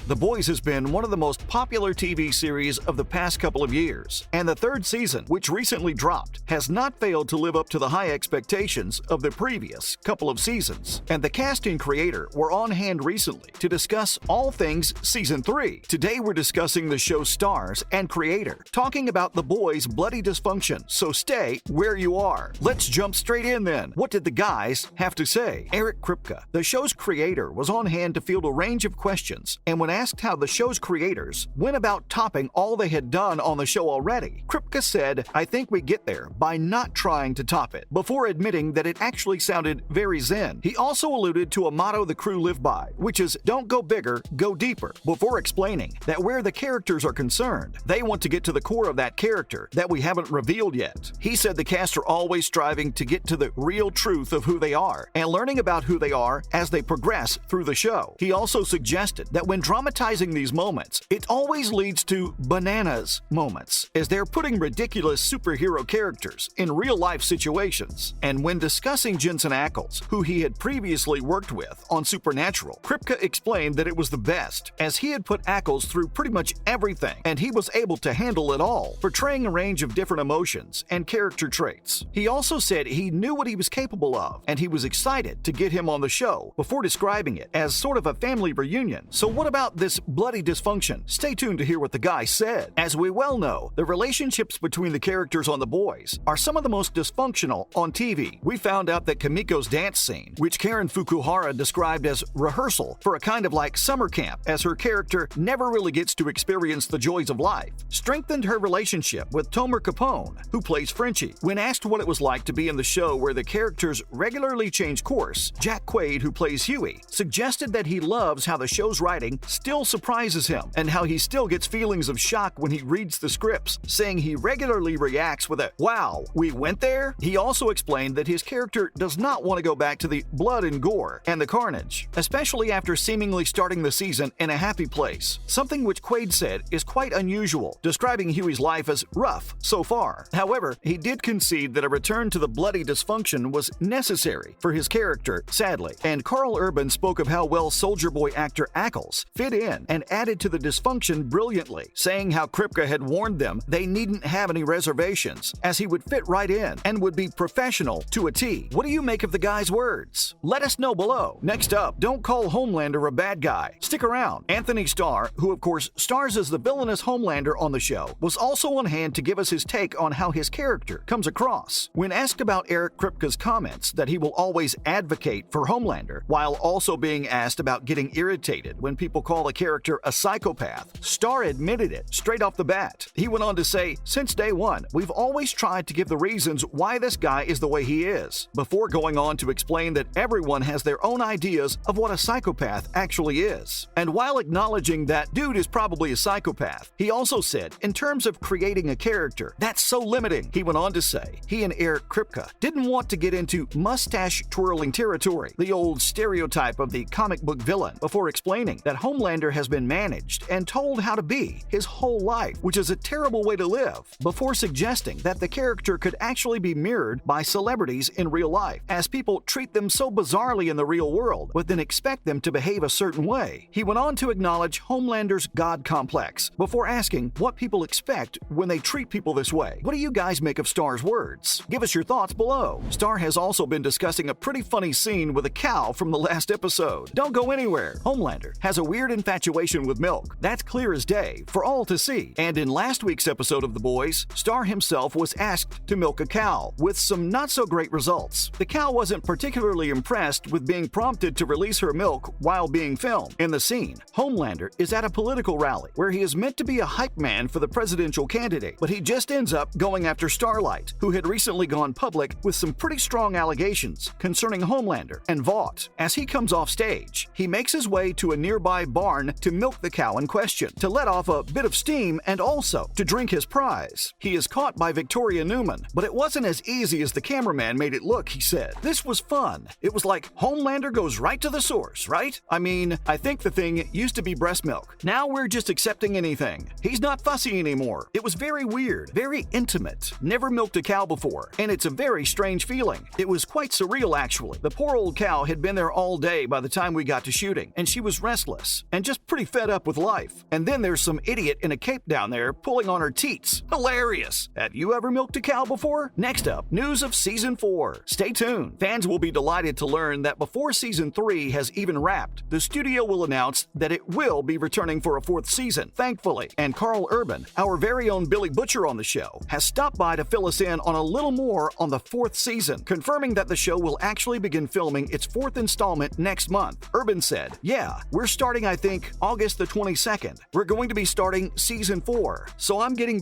The Boys has been one of the most popular TV series of the past couple of years, and the third season, which recently dropped, has not failed to live up to the high expectations of the previous couple of seasons. And the cast and creator were on hand recently to discuss all things Season 3. Today we're discussing the show's stars and creator, talking about The Boys' bloody dysfunction, so stay where you are. Let's jump straight in then. What did the guys have to say? Eric Kripke, the show's creator, was on hand to field a range of questions, and when asked how the show's creators went about topping all they had done on the show already, Kripke said, "I think we get there by not trying to top it," before admitting that it actually sounded very zen. He also alluded to a motto the crew live by, which is "don't go bigger, go deeper," before explaining that where the characters are concerned, they want to get to the core of that character that we haven't revealed yet. He said the cast are always striving to get to the real truth of who they are and learning about who they are as they progress through the show. He also suggested that when dramatizing these moments, it always leads to bananas moments, as they're putting ridiculous superhero characters in real-life situations. And when discussing Jensen Ackles, who he had previously worked with on Supernatural, Kripke explained that it was the best, as he had put Ackles through pretty much everything, and he was able to handle it all, portraying a range of different emotions and character traits. He also said he knew what he was capable of, and he was excited to get him on the show, before describing it as sort of a family reunion. So what about this bloody dysfunction? Stay tuned to hear what the guy said. As we well know, the relationships between the characters on The Boys are some of the most dysfunctional on TV. We found out that Kimiko's dance scene, which Karen Fukuhara described as rehearsal for a kind of like summer camp, as her character never really gets to experience the joys of life, strengthened her relationship with Tomer Capone, who plays Frenchie. When asked what it was like to be in the show where the characters regularly change course, Jack Quaid, who plays Huey, suggested that he loves how the show's writing still surprises him and how he still gets feelings of shock when he reads the scripts, saying he regularly reacts with a "wow, we went there?" He also explained that his character does not want to go back to the blood and gore and the carnage, especially after seemingly starting the season in a happy place, something which Quaid said is quite unusual, describing Huey's life as rough so far. However, he did concede that a return to the bloody dysfunction was necessary for his character, sadly, and Carl Urban spoke of how well Soldier Boy actor Ackles fit in and added to the dysfunction brilliantly, saying how Kripke had warned them they needn't have any reservations, as he would fit right in and would be professional to a T. What do you make of the guy's words? Let us know below. Next up, don't call Homelander a bad guy. Stick around. Anthony Starr, who of course stars as the villainous Homelander on the show, was also on hand to give us his take on how his character comes across. When asked about Eric Kripke's comments that he will always advocate for Homelander, while also being asked about getting irritated when people call a character a psychopath, Starr admitted it straight off the bat. He went on to say, "Since day one, we've always tried to give the reasons why this guy is the way he is," before going on to explain that everyone has their own ideas of what a psychopath actually is. And while acknowledging that dude is probably a psychopath, he also said, in terms of creating a character, that's so limiting. He went on to say he and Eric Kripke didn't want to get into mustache-twirling territory, the old stereotype of the comic book villain, before explaining that Homelander has been managed and told how to be his whole life, which is a terrible way to live, before suggesting that the character could actually be mirrored by celebrities in real life, as people treat them so bizarrely in the real world, but then expect them to behave a certain way. He went on to acknowledge Homelander's God complex, before asking what people expect when they treat people this way. What do you guys make of Starr's words? Give us your thoughts below. Starr has also been discussing a pretty funny scene with a cow from the last episode. Don't go anywhere. Homelander has a weird infatuation with milk. That's clear as day for all to see. And in last week's episode of The Boys, Starr himself was asked to milk a cow, with some not so great results. The cow wasn't particularly impressed with being prompted to release her milk while being filmed. In the scene, Homelander is at a political rally where he is meant to be a hype man for the presidential candidate, but he just ends up going after Starlight, who had recently gone public with some pretty strong allegations concerning Homelander and Vought. As he comes off stage, he makes his way to a nearby barn to milk the cow in question, to let off a bit of steam and also to drink his prize. He is caught by Victoria Newman, but it wasn't as easy as the cameraman made it look, he said. This was fun. It was like Homelander goes right to the source, right? I mean, I think the thing used to be breast milk. Now we're just accepting anything. He's not fussy anymore. It was very weird, very intimate. Never milked a cow before, and it's a very strange feeling. It was quite surreal, actually. The poor old cow had been there all day by the time we got to shooting, and she was restless and just pretty fed up with life. And then there's some idiot in a cape down there pulling on her teats. Hilarious! Have you ever milked a cow before? Next up, news of Season 4. Stay tuned. Fans will be delighted to learn that before Season 3 has even wrapped, the studio will announce that it will be returning for a 4th season, thankfully. And Carl Urban, our very own Billy Butcher on the show, has stopped by to fill us in on a little more on the 4th season, confirming that the show will actually begin filming its 4th installment next month. Urban said, "Yeah, we're starting, I think, August the 22nd. We're going to be starting Season 4. So I'm getting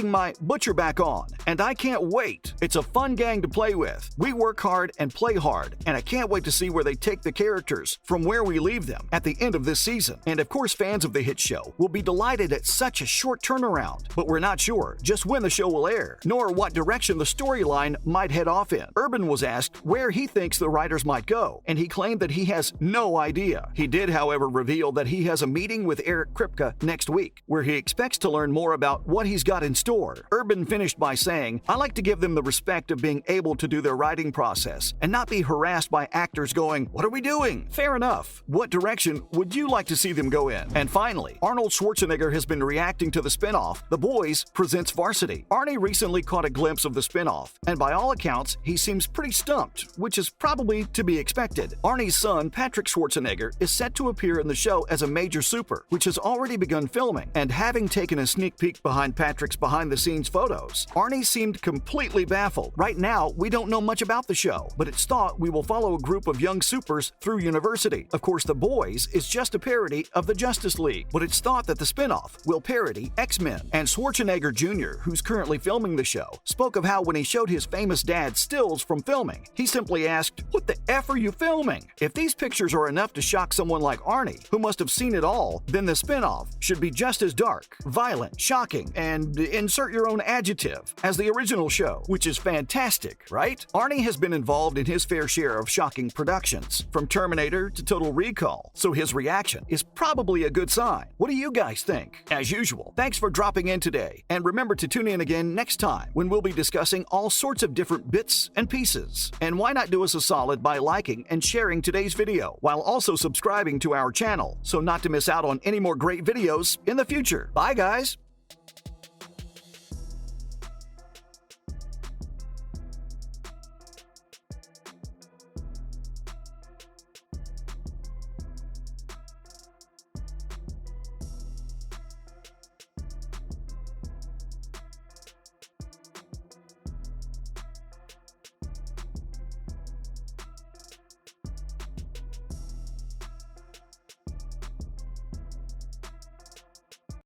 my Butcher back on. And I can't wait. It's a fun gang to play with. We work hard and play hard, and I can't wait to see where they take the characters from where we leave them at the end of this season." And of course, fans of the hit show will be delighted at such a short turnaround, but we're not sure just when the show will air, nor what direction the storyline might head off in. Urban was asked where he thinks the writers might go, and he claimed that he has no idea. He did, however, reveal that he has a meeting with Eric Kripke next week, where he expects to learn more about what he's got in store. Urban finished by saying, "I like to give them the respect of being able to do their writing process and not be harassed by actors going, 'What are we doing?' Fair enough. What direction would you like to see them go in?" And finally, Arnold Schwarzenegger has been reacting to the spinoff, The Boys Presents Varsity. Arnie recently caught a glimpse of the spinoff, and by all accounts, he seems pretty stumped, which is probably to be expected. Arnie's son, Patrick Schwarzenegger, is set to appear in the show as a major super, which has already begun filming, and having taken a sneak peek behind Patrick's behind-the-scenes photos, Arnie seemed completely baffled. Right now, we don't know much about the show, but it's thought we will follow a group of young supers through university. Of course, The Boys is just a parody of the Justice League, but it's thought that the spinoff will parody X-Men. And Schwarzenegger Jr., who's currently filming the show, spoke of how when he showed his famous dad stills from filming, he simply asked, "What the F are you filming?" If these pictures are enough to shock someone like Arnie, who must have seen it all, then the spinoff should be just as dark, violent, shocking, and insert your own adjective as the original show, which is fantastic, right? Arnie has been involved in his fair share of shocking productions, from Terminator to Total Recall, so his reaction is probably a good sign. What do you guys think? As usual, thanks for dropping in today, and remember to tune in again next time when we'll be discussing all sorts of different bits and pieces. And why not do us a solid by liking and sharing today's video, while also subscribing to our channel, so not to miss out on any more great videos in the future. Bye guys!